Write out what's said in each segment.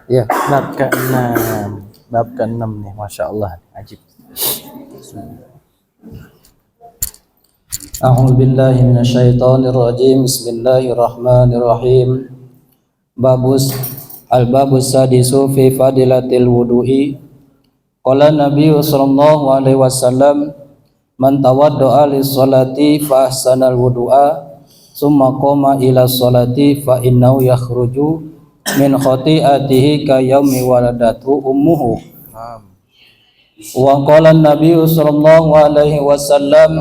Ya, bab ke-6. Bab ke-6 nih, Masya Allah, ajib. A'udzu billahi minasyaitonir rajim. Bismillahirrahmanirrahim. Al-babus sadisu fi fadilatil wudu'i. Qala Nabi sallallahu alaihi wasallam, man tawadda'a lis-salati fa ahsanal wudu'a, summa qama ila sholati fa innahu yakhruju min khati'atihi ka yaumi waladatu ummuhu. Wa qala Nabi sallallahu alaihi wasallam,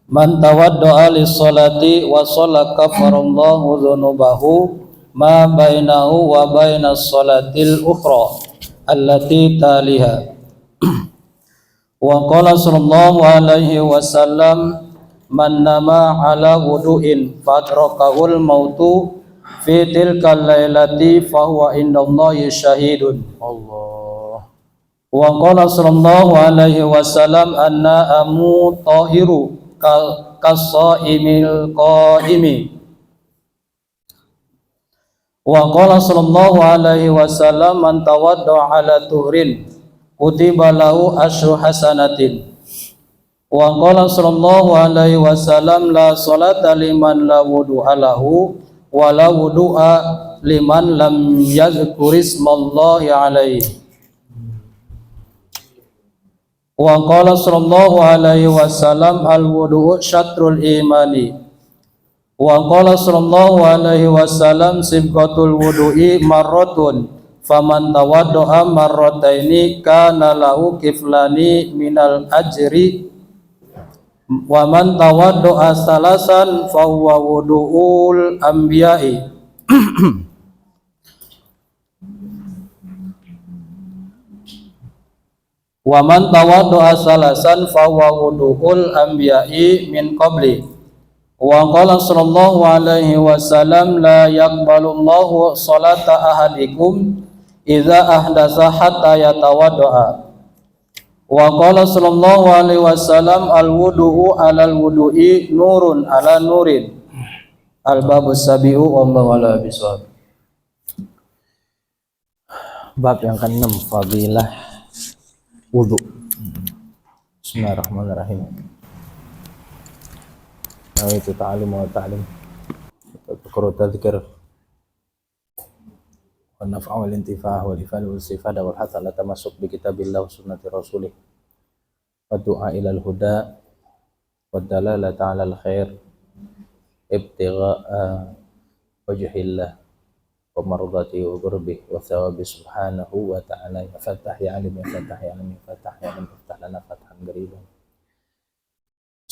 man tawadda'a lis-sholati wa shalla kafarallahu dzunubahu ma bainahu wa bainas sholatil ukhra allati taliha. Wa qala sallallahu alaihi wasallam, man nama ala wudu'in fadrakahul mautu fi tilkal lailati fahuwa indallahi syahidun. Allah. Wa qala sallallahu alaihi wasallam, anna amu tahiru kasaimil qaimi. Wa qala sallallahu alaihi wasallam, man tawadda ala tuhrin kutiba lahu asyru hasanatin. Wa qala sallallahu alaihi wasallam, la salata liman la wudu'a lahu wa la wudu'a liman lam yazkurismallahi alaihi. Wa qala sallallahu alaihi wasallam, al wudu'u syatrul imani. Wa qala sallallahu alaihi wasallam, sibqatul wudu'i marratun faman tawadda'a marrataini kana lahu kiflani minal ajri wa man tawadda'a salasan fa huwa wudu'ul anbiya'i. Wa man tawadda'a salasan fa huwa wudu'ul anbiya'i min qabli. Wa qala sallallahu alaihi wasallam, la yaqbalullahu salata ahadikum idza ahdasa hatta yatawadda'a. Wa qala sallallahu alaihi wasallam, al wudu'u alal wudu'i nurun ala nurin. Al babus sabi'u wallahu ala bisawab. Bab yang ke-6, fadilah wudu. Bismillahirrahmanirrahim. Nawaitu ta'alim wa ta'lim, tadhkuru tadhkir, wa naf'a wal intifah wal ifad wal istifada wal hatta ala tamassuk bi kitabillah wa sunnati rasulih, wa du'a ilal huda wa dalalata ala al khair, ibtigha'a wajhillah wa mardati wa qurbih wa thawabi subhanahu wa ta'ala. Ya fatah ya alim, ya fatah ya alim, ya fatah ya alim, fatah lana fathan qariban.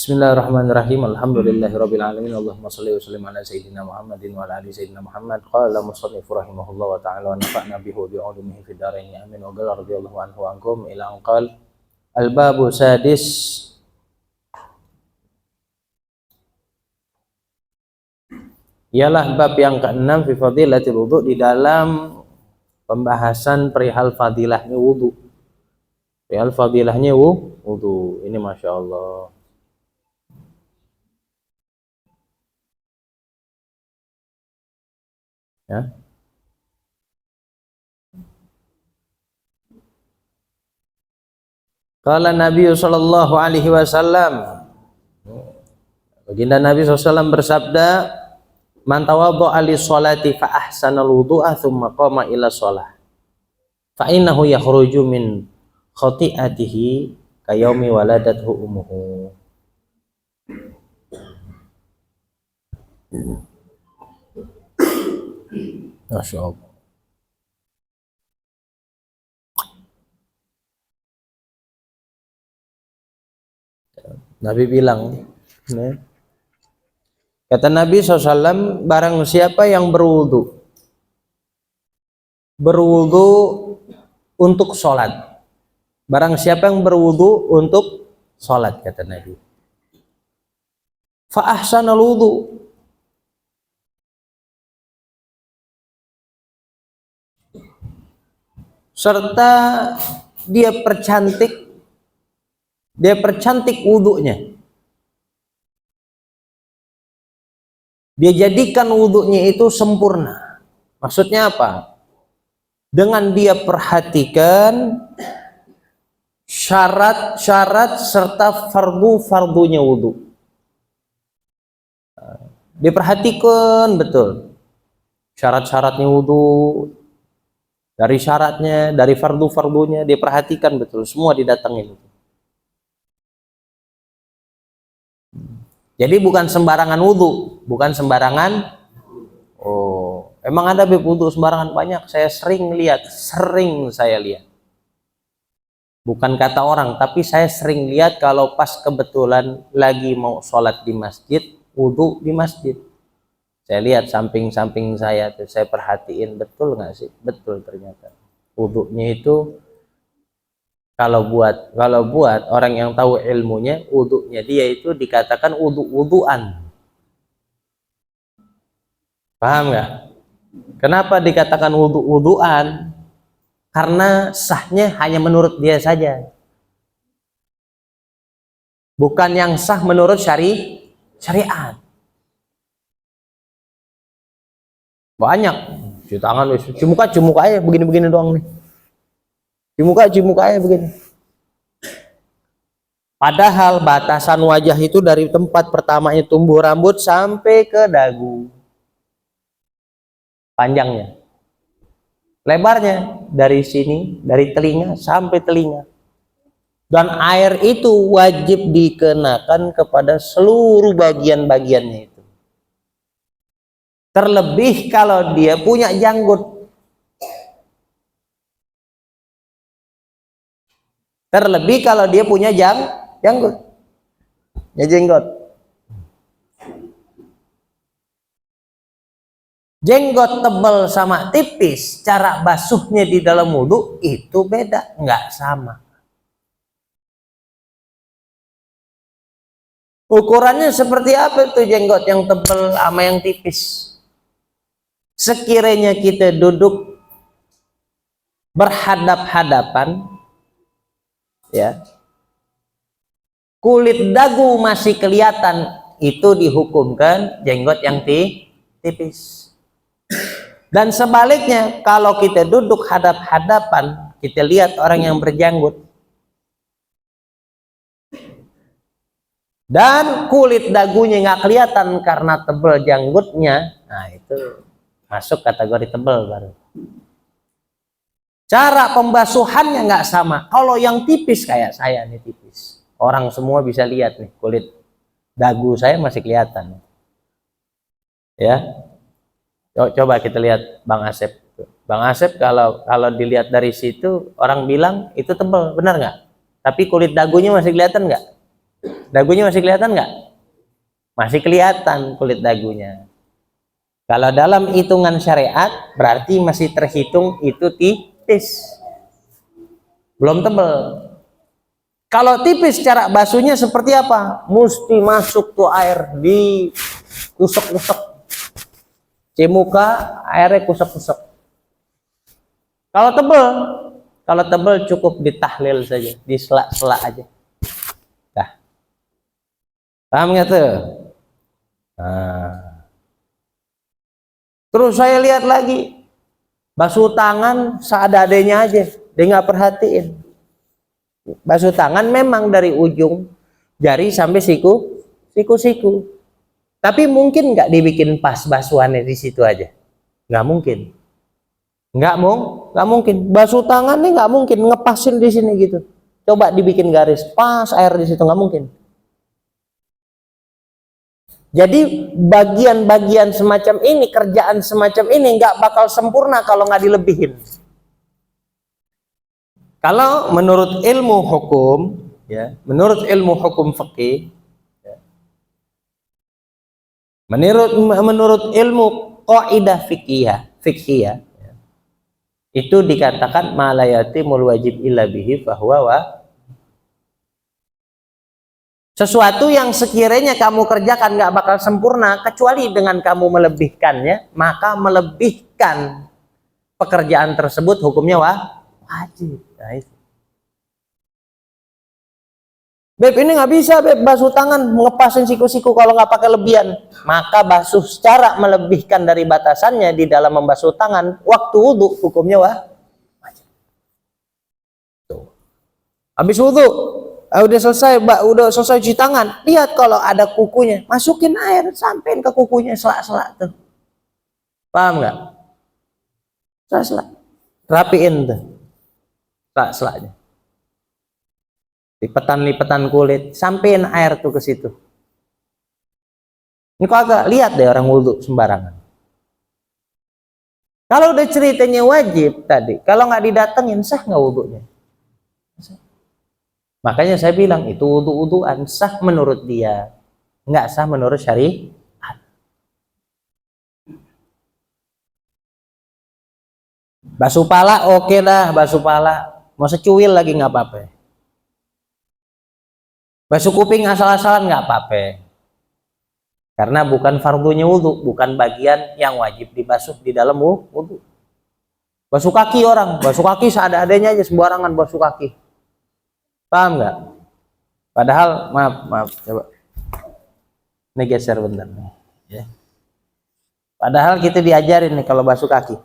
Bismillahirrahmanirrahim. Alhamdulillahirabbil alamin. Allahumma shalli wa sallim ala sayyidina Muhammadin wa ala ali sayyidina Muhammad. Qala musannif rahimahullah wa ta'ala wa nafa'na bihi wa bi'ulumihi fid dharain amin. Wa qala radhiyallahu anhu ankum ila anqal al babu sadis. Ialah bab yang ke-6 fi fadilatil wudu, di dalam pembahasan perihal fadilahnya wudu. Perihal fadilahnya wudu. Ini Masya Allah. Ya. Qala Nabi sallallahu alaihi wasallam, baginda Nabi SAW bersabda, man tawadda'a lis sholati fa ahsanal wudu'a tsumma qama ila shalah fa innahu yakhruju min khati'atihi ka yaumi waladathu ummuhu. Masya Allah. Nabi bilang, kata Nabi SAW, barang siapa yang berwudu untuk sholat, barang siapa yang berwudu untuk sholat, kata Nabi, fa ahsanal wudu, serta dia percantik wudunya, dia jadikan wudunya itu sempurna. Maksudnya apa? Dengan dia perhatikan syarat-syarat serta fardu-fardunya wudu. Diperhatikan betul syarat-syaratnya wudu, dari syaratnya, dari fardu-fardunya diperhatikan betul, semua didatengin. Jadi bukan sembarangan wudu, bukan sembarangan. Oh, emang ada wudu sembarangan? Banyak, saya sering lihat, sering saya lihat. Bukan kata orang, tapi saya sering lihat kalau pas kebetulan lagi mau sholat di masjid, wudu di masjid. Saya lihat samping-samping saya tuh, saya perhatiin betul nggak sih? Betul ternyata. Wudunya itu kalau buat orang yang tahu ilmunya, wudunya dia itu dikatakan wuduan. Paham nggak? Kenapa dikatakan wuduan? Karena sahnya hanya menurut dia saja. Bukan yang sah menurut syariat. Banyak. Cuci tangan, cuci muka aja begini-begini doang nih. Cuci muka aja begini. Padahal batasan wajah itu dari tempat pertamanya tumbuh rambut sampai ke dagu. Panjangnya. Lebarnya dari sini, dari telinga sampai telinga. Dan air itu wajib dikenakan kepada seluruh bagian-bagiannya itu. Terlebih kalau dia punya janggut. Terlebih kalau dia punya janggut. Ya jenggot. Jenggot tebal sama tipis, cara basuhnya di dalam wudhu itu beda, nggak sama. Ukurannya seperti apa itu jenggot yang tebal sama yang tipis? Sekiranya kita duduk berhadap-hadapan, ya, kulit dagu masih kelihatan, itu dihukumkan jenggot yang tipis. Dan sebaliknya, kalau kita duduk hadap-hadapan, kita lihat orang yang berjanggut dan kulit dagunya nggak kelihatan karena tebal janggutnya, nah itu masuk kategori tebal baru. Cara pembasuhannya nggak sama. Kalau yang tipis kayak saya nih tipis, orang semua bisa lihat nih, kulit dagu saya masih kelihatan. Ya, coba kita lihat Bang Asep. Bang Asep kalau dilihat dari situ orang bilang itu tebal, benar nggak? Tapi kulit dagunya masih kelihatan nggak? Dagunya masih kelihatan nggak? Masih kelihatan kulit dagunya. Kalau dalam hitungan syariat berarti masih terhitung itu tipis, belum tebal. Kalau tipis cara basuhnya seperti apa? Mesti masuk tuh air di kusek-kusek. Cimuka airnya kusek-kusek. Kalau tebal cukup ditahlil saja, disela-sela aja. Dah. Paham nggak tuh? Nah. Terus saya lihat lagi, basuh tangan seadanya aja, dia nggak perhatiin. Basuh tangan memang dari ujung jari sampai siku. Tapi mungkin nggak dibikin pas basuhannya di situ aja? Nggak mungkin. Nggak mungkin. Basuh tangannya nggak mungkin ngepasin di sini gitu. Coba dibikin garis pas air di situ, nggak mungkin. Jadi bagian-bagian semacam ini, kerjaan semacam ini nggak bakal sempurna kalau nggak dilebihin. Kalau menurut ilmu hukum, ya, menurut ilmu hukum fikih, ya, menurut ilmu qaidah fikih, itu dikatakan malayatimul wajib illa bihi fahuwa. Sesuatu yang sekiranya kamu kerjakan nggak bakal sempurna kecuali dengan kamu melebihkannya, maka melebihkan pekerjaan tersebut hukumnya wajib. Nah, itu. Beb, ini nggak bisa, Beb, basuh tangan, ngepasin siku-siku kalau nggak pakai lebihan. Maka basuh secara melebihkan dari batasannya di dalam membasuh tangan waktu wudhu, hukumnya wajib. Tuh. Habis wudhu, udah selesai cuci tangan, lihat kalau ada kukunya, masukin air sampein ke kukunya, selak-selak tuh. Paham nggak? Selak-selak. Rapiin tuh. Selak-selaknya. Lipetan-lipetan kulit, sampein air tuh ke situ. Ini kok agak lihat deh orang wudhu sembarangan. Kalau udah ceritanya wajib tadi, kalau nggak didatengin sah nggak wudhunya? Makanya saya bilang itu wudhu-wudhuan sah menurut dia, nggak sah menurut syariat. Basuh pala oke dah, basuh pala. Mau secuil lagi nggak apa-apa. Basuh kuping asal-asalan nggak apa-apa. Karena bukan fardunya wudhu, bukan bagian yang wajib dibasuh di dalam wudhu. Basuh kaki orang, basuh kaki seada-adanya aja, sembarangan basuh kaki. Paham nggak? Padahal maaf coba. Ini geser bentar nih. Ya. Padahal kita diajarin nih kalau basuh kaki.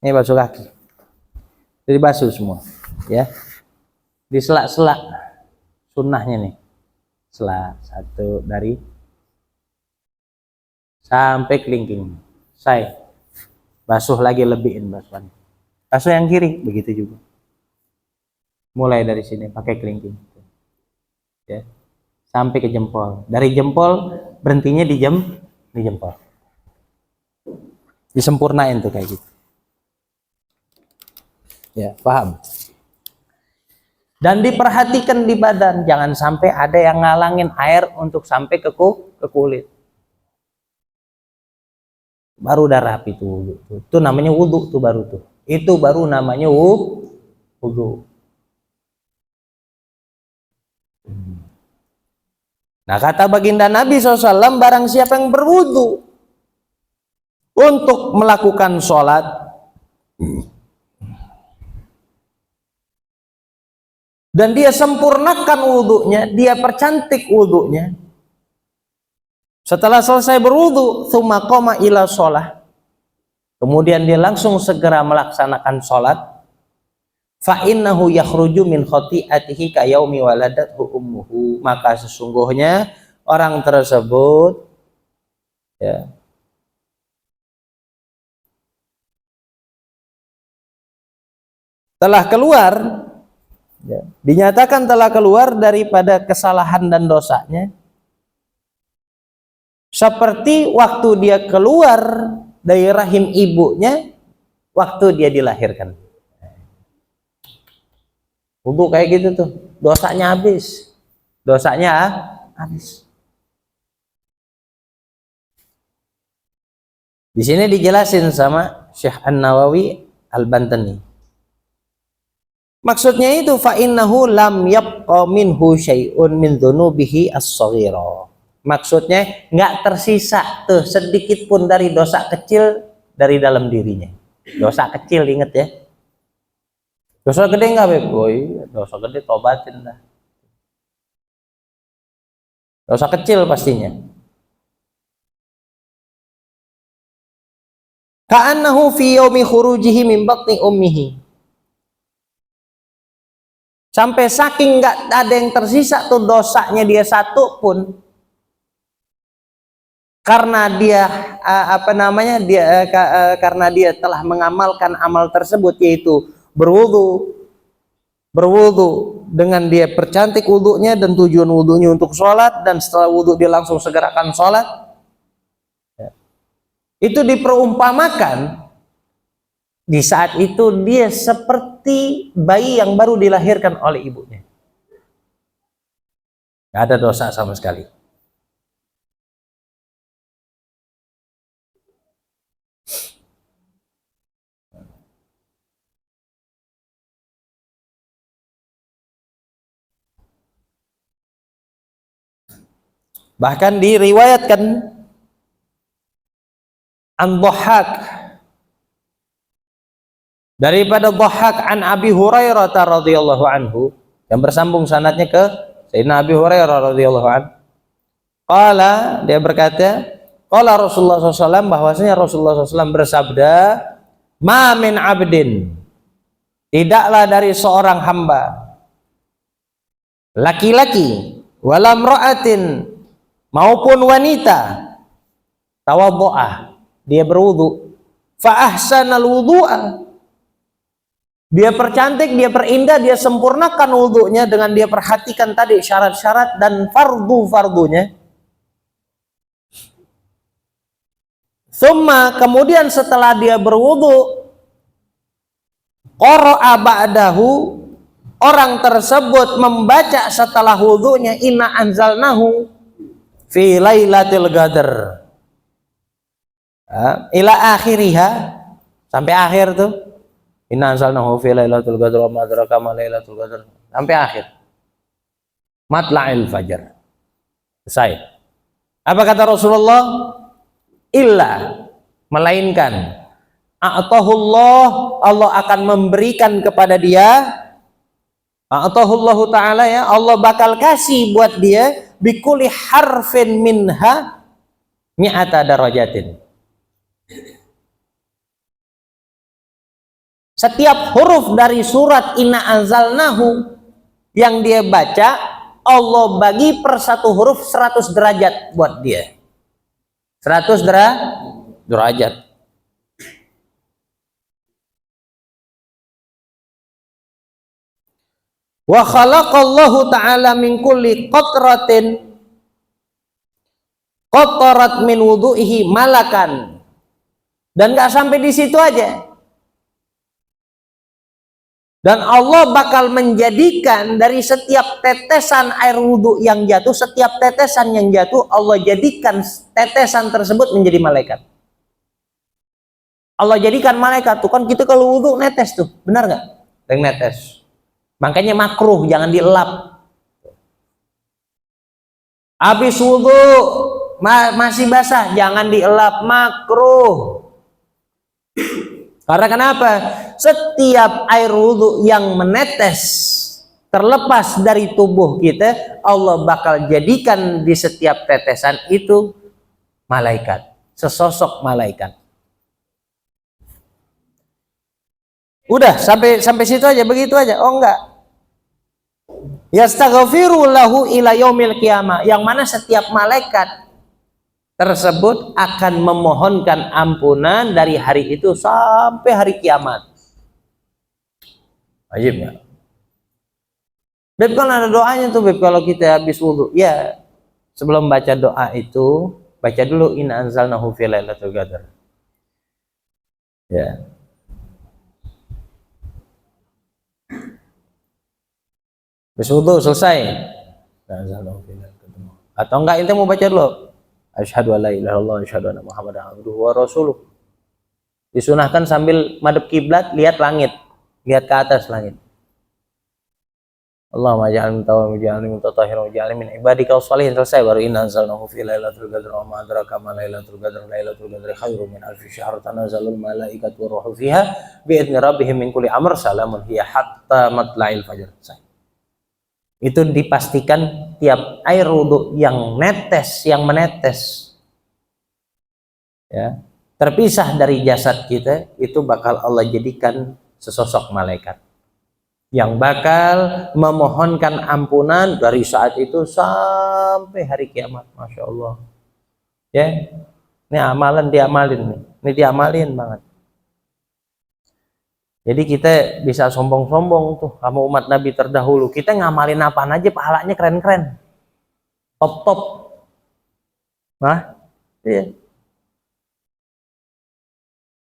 Ini basuh kaki. Jadi basuh semua, ya. Di selak-selak. Sunnahnya nih, selak satu dari sampai kelingking, saya basuh lagi lebihin basuhan, basuh yang kiri begitu juga, mulai dari sini pakai kelingking, ya, sampai ke jempol, dari jempol berhentinya di jempol, disempurnain tuh kayak gitu, ya paham. Dan diperhatikan di badan, jangan sampai ada yang ngalangin air untuk sampai ke kulit. Baru udah rapi tuh wudhu. Itu namanya wudhu tuh baru tuh. Itu baru namanya wudhu. Nah kata baginda Nabi SAW, barang siapa yang berwudhu untuk melakukan sholat, dan dia sempurnakan wudhunya, dia percantik wudhunya. Setelah selesai berwudhu, tsumma qama ila sholah, kemudian dia langsung segera melaksanakan sholat, fa innahu yakhruju min khati'atihi ka yaumi waladathu ummuhu, maka sesungguhnya orang tersebut, ya, telah keluar, ya, dinyatakan telah keluar daripada kesalahan dan dosanya seperti waktu dia keluar dari rahim ibunya waktu dia dilahirkan. Wudhu kayak gitu tuh, dosanya habis, habis. Di sini dijelasin sama Syekh An-Nawawi Al-Bantani. Maksudnya itu fa innahu lam yabqa minhu syai'un min dzunubihi as-shaghira. Maksudnya nggak tersisa tuh sedikit pun dari dosa kecil dari dalam dirinya. Dosa kecil, inget ya. Dosa gede nggak, Beb? Boy, dosa gede tobatin dah. Dosa kecil pastinya. Ka'annahu fi yaumi khurujihi min batni ummihi. Sampai saking nggak ada yang tersisa tuh dosanya dia satu pun, karena dia karena dia telah mengamalkan amal tersebut, yaitu berwudu dengan dia percantik wudunya dan tujuan wudunya untuk sholat, dan setelah wudu dia langsung segerakan sholat, ya. Itu diperumpamakan di saat itu dia seperti bayi yang baru dilahirkan oleh ibunya, nggak ada dosa sama sekali. Bahkan diriwayatkan an-Dhahhak, daripada Dhahhak an Abi Hurairah radhiyallahu anhu, yang bersambung sanadnya ke Sayyidina Abi Hurairah radhiyallahu anhu. Qala, dia berkata, qala Rasulullah SAW, bahwasanya Rasulullah SAW bersabda, ma min abdin, tidaklah dari seorang hamba, laki-laki, walam ra'atin, maupun wanita, tawaddu'ah, dia berwudu, fa ahsanal wudu'a, dia percantik, dia perindah, dia sempurnakan wudunya dengan dia perhatikan tadi syarat-syarat dan fardu-fardunya. Summa, kemudian setelah dia berwudu, qara'a ba'dahu, orang tersebut membaca setelah wudunya, inna anzalnahu fi lailatul qadar, ila akhiriha, sampai akhir tuh, inna anzalnahu fi lailatul qadar wa ma adraka ma lailatul qadar, sampai akhir matla'il fajar, selesai. Apa kata Rasulullah? Illa, melainkan a'tahullah, Allah akan memberikan kepada dia, a'tahullahu ta'ala, ya, Allah bakal kasih buat dia, bikulli harfin minha mi'ata darajatin, setiap huruf dari surat inna anzalnahu yang dia baca, Allah bagi per satu huruf 100 derajat buat dia. 100 derajat. Wa khalaqallahu ta'ala min kulli qatratin qatarat min wudu'ihi malakan. Dan gak sampai di situ aja. Dan Allah bakal menjadikan dari setiap tetesan air wudhu yang jatuh, setiap tetesan yang jatuh, Allah jadikan tetesan tersebut menjadi malaikat. Allah jadikan malaikat tuh, kan kita kalau wudhu netes tuh, benar nggak? Yang netes. Makanya makruh, jangan dielap. Habis wudhu masih basah, jangan dielap, makruh. Karena kenapa? Setiap air wudhu yang menetes terlepas dari tubuh kita, Allah bakal jadikan di setiap tetesan itu malaikat, sesosok malaikat. Udah sampai situ aja, begitu aja. Oh enggak. Yastaghfiru lahu ila yaumil qiyamah, yang mana setiap malaikat tersebut akan memohonkan ampunan dari hari itu sampai hari kiamat. Wajib ya. Beb, kan ada doanya tuh, Beb, kalau kita habis wudhu. Ya, sebelum baca doa itu, baca dulu inna anzalnahu fi lailatul qadar. Ya. Habis wudhu selesai. Atau enggak, ente mau baca dulu? Asyhadu an la ilaha illallah, asyhadu anna Muhammadan abduhu wa rasuluh. Disunahkan sambil madhep kiblat, lihat langit, lihat ke atas langit. Allahumma ja'alni tawwabin, ja'alni mutatahhiran, ja'alni min ibadika sholihin, selesai baru inna anzalnahu fi lailatul qadr wa ma adraka ma lailatul qadr, lailatul qadri khairum min alfi syahr, tanazzalul malaikatu war ruhu fiha bi idzni rabbihim min kulli amr, salamun hiya hatta matla'il fajr. Itu dipastikan tiap air wudhu yang netes, yang menetes, ya, terpisah dari jasad kita, itu bakal Allah jadikan sesosok malaikat yang bakal memohonkan ampunan dari saat itu sampai hari kiamat. Masya Allah, ya, ini amalan diamalin nih, ini diamalin banget. Jadi kita bisa sombong-sombong tuh, kamu umat Nabi terdahulu, kita ngamalin apaan aja pahalanya keren-keren, top-top. Nah, iya.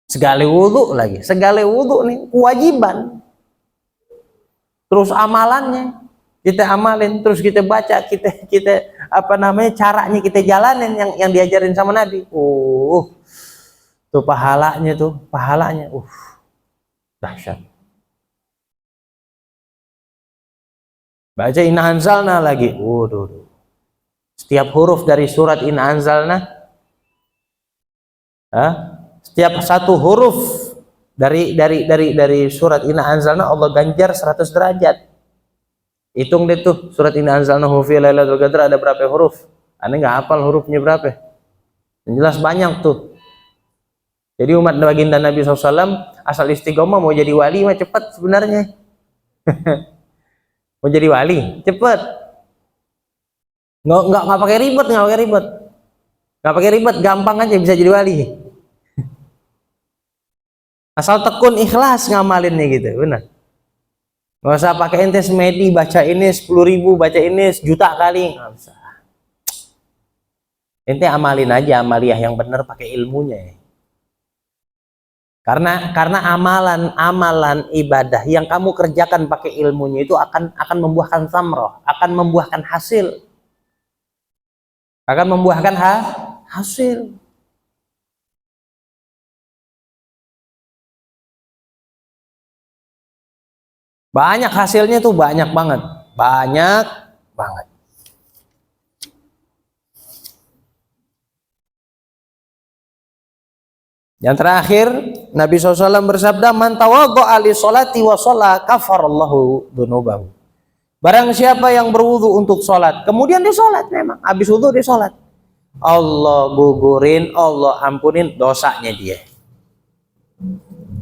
Segala wudhu lagi, segala wudhu nih kewajiban. Terus amalannya kita amalin, terus kita baca, kita apa namanya, caranya kita jalanin yang diajarin sama Nabi. Tuh pahalanya, dahsyat. Baca inna anzalna lagi. Setiap huruf dari surat inna anzalna, setiap satu huruf dari surat inna anzalna Allah ganjar 100 derajat. Hitung deh tuh surat Inna Anzalnahu fi Lailatul Qadar ada berapa huruf? Aneh nggak hafal hurufnya berapa. Yang jelas banyak tuh. Jadi umat baginda Nabi SAW asal istiqomah mau jadi wali mah cepet sebenarnya. Mau jadi wali cepet. Nggak pakai ribet, nggak pakai ribet, gampang aja bisa jadi wali. Asal tekun ikhlas ngamalinnya gitu, benar. Nggak usah pakai ente semedi baca ini 10.000, baca ini 1.000.000 kali, nggak usah. Ente amalin aja amaliyah yang benar pakai ilmunya ya. Karena amalan ibadah yang kamu kerjakan pakai ilmunya itu akan membuahkan samroh, akan membuahkan hasil. Akan membuahkan hasil. Banyak hasilnya tuh, banyak banget. Banyak banget. Yang terakhir, Nabi SAW bersabda, "Man tawaddo'a li sholati wa sholla kafarallahu dzunubahu." Barang siapa yang berwudu untuk sholat, kemudian dia sholat, memang habis wudu dia sholat, Allah gugurin, Allah ampunin dosanya dia.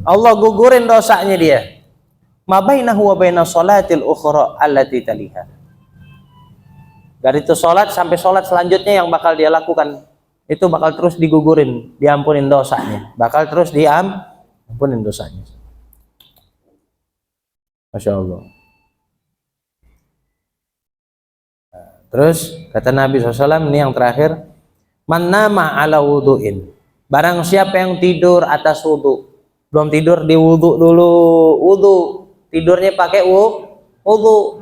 Allah gugurin dosanya dia. Ma bainahu wa baina sholatil ukhra allati taliha. Dari itu sholat sampai sholat selanjutnya yang bakal dia lakukan, itu bakal terus digugurin, diampunin dosanya, bakal terus diampunin dosanya. Masya Allah. Terus kata Nabi SAW ini yang terakhir, man nama ala wudu'in, barang siapa yang tidur atas wudu, belum tidur di wudu dulu, wudu tidurnya pakai wudu,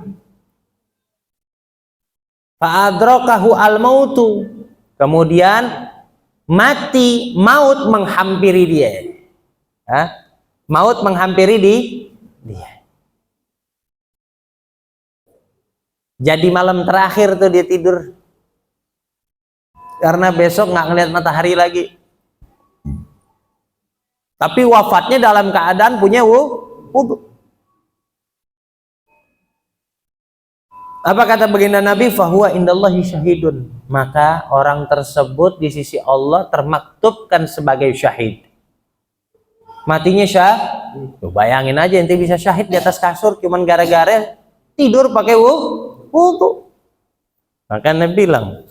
fa'adrakahu al-mautu, kemudian mati, maut menghampiri dia. Maut menghampiri dia. Jadi malam terakhir tuh dia tidur, karena besok nggak ngelihat matahari lagi. Tapi wafatnya dalam keadaan punya wudu. Apa kata baginda Nabi? Fahuwa indallahi syahidun. Maka orang tersebut di sisi Allah termaktubkan sebagai syahid. Matinya syahid. Bayangin aja ente bisa syahid di atas kasur cuman gara-gara tidur pakai wudu. Maka Nabi bilang,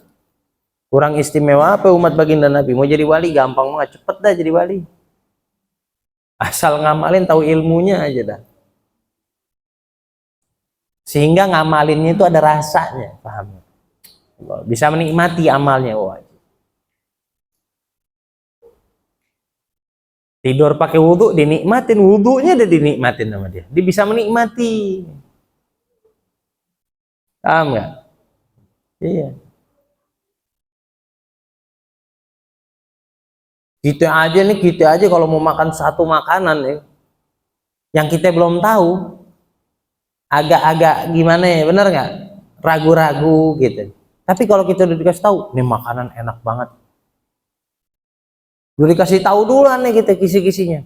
kurang istimewa apa umat baginda Nabi? Mau jadi wali gampang banget, cepet dah jadi wali. Asal ngamalin, tahu ilmunya aja dah. Sehingga ngamalinnya itu ada rasanya, paham? Bisa menikmati amalnya. Tidur pakai wudu dinikmatin, wudunya udah dinikmatin sama dia. Dia bisa menikmati. Paham nggak? Iya. Kita aja kalau mau makan satu makanan ya, yang kita belum tahu, agak-agak gimana ya, bener nggak? Ragu-ragu gitu. Tapi kalau kita udah dikasih tahu, ini makanan enak banget, udah dikasih tahu dulu nih kita kisi-kisinya.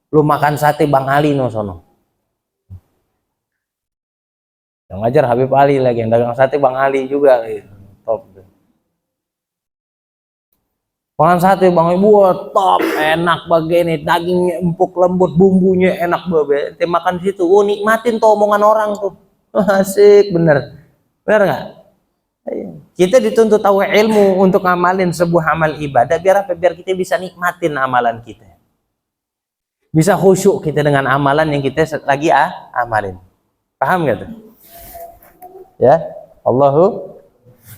Lu makan sate Bang Ali no sono. Yang ngajar Habib Ali lagi, yang dagang sate Bang Ali juga gitu. Top. Makan sate Bang Ali buat top, enak begini, dagingnya empuk lembut, bumbunya enak banget. Makan di situ, nikmatin tuh omongan orang tuh. Asik bener. Bener nggak? Kita dituntut tahu ilmu untuk ngamalin sebuah amal ibadah biar apa? Biar kita bisa nikmatin amalan kita. Bisa khusyuk kita dengan amalan yang kita lagi amalin. Paham nggak tuh? Ya, Allahu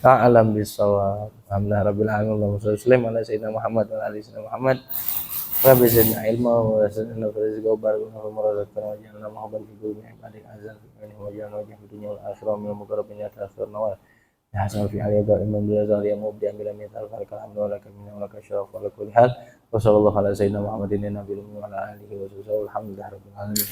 a'lam bishawab. Alhamdulillah rabbil alamin. Allahumma shalli ala sayyidina Muhammad wa ala ali sayyidina Muhammad. Wa bi zidna ilma wa zidna rizqa wa barakatuh wa marzaqna wa ja'alna muhabban fi qulubi ibadik azza wa jalla wa ja'alna dunya wal akhirah min muqarrabin ya ta'akhirna wa ya hasan fi aliyah iman bila zaliya mubdi'an bila mithal fa alhamdulillah minna wa laka syaraf wa lakul hal wa sallallahu ala sayyidina Muhammadin nabiyil wa ala alihi wa sahbihi alhamdulillah rabbil alamin.